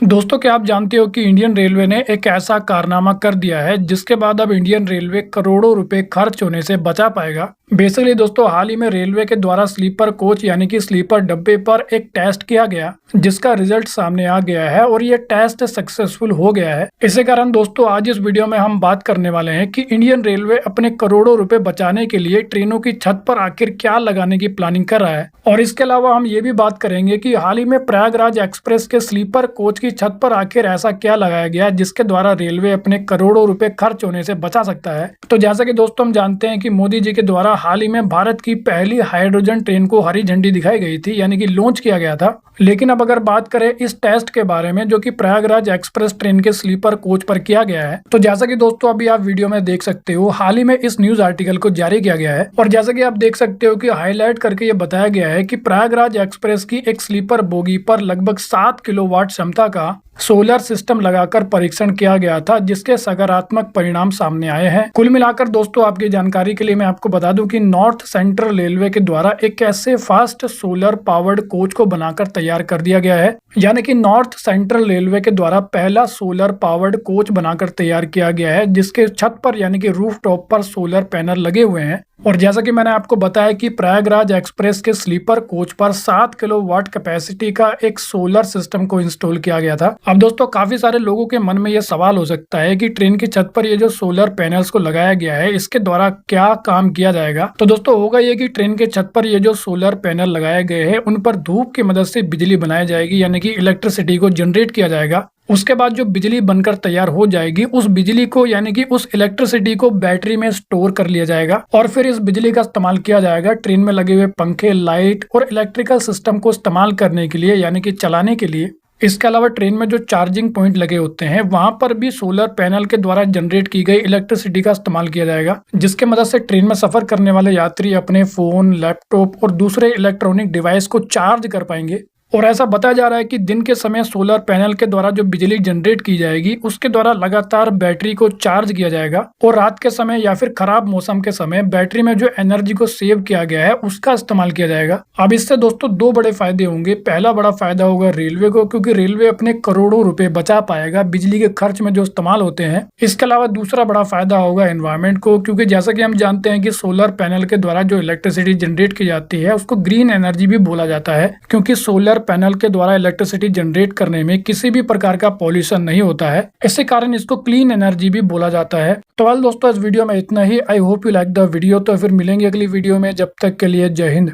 दोस्तों, क्या आप जानते हो कि इंडियन रेलवे ने एक ऐसा कारनामा कर दिया है जिसके बाद अब इंडियन रेलवे करोड़ों रुपए खर्च होने से बचा पाएगा। बेसिकली दोस्तों, हाल ही में रेलवे के द्वारा स्लीपर कोच यानी कि स्लीपर डब्बे पर एक टेस्ट किया गया जिसका रिजल्ट सामने आ गया है और ये टेस्ट सक्सेसफुल हो गया है। इसी कारण दोस्तों, आज इस वीडियो में हम बात करने वाले हैं कि इंडियन रेलवे अपने करोड़ों रुपए बचाने के लिए ट्रेनों की छत पर आखिर क्या लगाने की प्लानिंग कर रहा है। और इसके अलावा हम ये भी बात करेंगे कि हाल ही में प्रयागराज एक्सप्रेस के स्लीपर कोच की छत पर आखिर ऐसा क्या लगाया गया जिसके द्वारा रेलवे अपने करोड़ों रुपए खर्च होने से बचा सकता है। तो जैसा कि दोस्तों हम जानते हैं कि मोदी जी के द्वारा हाल ही में भारत की पहली हाइड्रोजन ट्रेन को हरी झंडी दिखाई गई थी, यानी कि लॉन्च किया गया था। लेकिन अब अगर बात करें इस टेस्ट के बारे में जो कि प्रयागराज एक्सप्रेस ट्रेन के स्लीपर कोच पर किया गया है, तो जैसा कि दोस्तों अभी आप वीडियो में देख सकते हो, हाल ही में इस न्यूज आर्टिकल को जारी किया गया है और जैसा कि आप देख सकते हो कि हाईलाइट करके ये बताया गया है कि प्रयागराज एक्सप्रेस की एक स्लीपर बोगी पर लगभग 7 किलोवाट क्षमता का सोलर सिस्टम लगाकर परीक्षण किया गया था जिसके सकारात्मक परिणाम सामने आए हैं। कुल मिलाकर दोस्तों, आपकी जानकारी के लिए मैं आपको बता दूं कि नॉर्थ सेंट्रल रेलवे के द्वारा एक ऐसे फास्ट सोलर पावर्ड कोच को बनाकर तैयार कर दिया गया है, यानी कि नॉर्थ सेंट्रल रेलवे के द्वारा पहला सोलर पावर्ड कोच बनाकर तैयार किया गया है जिसके छत पर यानी कि रूफ टॉप पर सोलर पैनल लगे हुए हैं। और जैसा कि मैंने आपको बताया कि प्रयागराज एक्सप्रेस के स्लीपर कोच पर 7 किलोवाट कैपेसिटी का एक सोलर सिस्टम को इंस्टॉल किया गया था। अब दोस्तों, काफी सारे लोगों के मन में यह सवाल हो सकता है कि ट्रेन की छत पर ये जो सोलर पैनल्स को लगाया गया है इसके द्वारा क्या काम किया जाएगा। तो दोस्तों होगा ये कि ट्रेन के छत पर ये जो सोलर पैनल लगाए गए हैं उन पर धूप की मदद से बिजली बनाई जाएगी, यानी कि इलेक्ट्रिसिटी को जनरेट किया जाएगा। उसके बाद जो बिजली बनकर तैयार हो जाएगी उस बिजली को यानी कि उस इलेक्ट्रिसिटी को बैटरी में स्टोर कर लिया जाएगा और फिर इस बिजली का इस्तेमाल किया जाएगा ट्रेन में लगे हुए पंखे, लाइट और इलेक्ट्रिकल सिस्टम को इस्तेमाल करने के लिए, यानी कि चलाने के लिए। इसके अलावा ट्रेन में जो चार्जिंग पॉइंट लगे होते हैं वहां पर भी सोलर पैनल के द्वारा जनरेट की गई इलेक्ट्रिसिटी का इस्तेमाल किया जाएगा जिसके मदद से ट्रेन में सफर करने वाले यात्री अपने फोन, लैपटॉप और दूसरे इलेक्ट्रॉनिक डिवाइस को चार्ज कर पाएंगे। और ऐसा बताया जा रहा है कि दिन के समय सोलर पैनल के द्वारा जो बिजली जनरेट की जाएगी उसके द्वारा लगातार बैटरी को चार्ज किया जाएगा और रात के समय या फिर खराब मौसम के समय बैटरी में जो एनर्जी को सेव किया गया है उसका इस्तेमाल किया जाएगा। अब इससे दोस्तों दो बड़े फायदे होंगे। पहला बड़ा फायदा होगा रेलवे को, क्योंकि रेलवे अपने करोड़ों रुपए बचा पाएगा बिजली के खर्च में जो इस्तेमाल होते हैं। इसके अलावा दूसरा बड़ा फायदा होगा एनवायरमेंट को, क्योंकि जैसा कि हम जानते हैं कि सोलर पैनल के द्वारा जो इलेक्ट्रिसिटी जनरेट की जाती है उसको ग्रीन एनर्जी भी बोला जाता है, क्योंकि सोलर पैनल के द्वारा इलेक्ट्रिसिटी जनरेट करने में किसी भी प्रकार का पॉल्यूशन नहीं होता है। इसी कारण इसको क्लीन एनर्जी भी बोला जाता है। तो वेल दोस्तों, इस वीडियो में इतना ही। I hope you like the video. तो फिर मिलेंगे अगली वीडियो में, जब तक के लिए जय हिंद।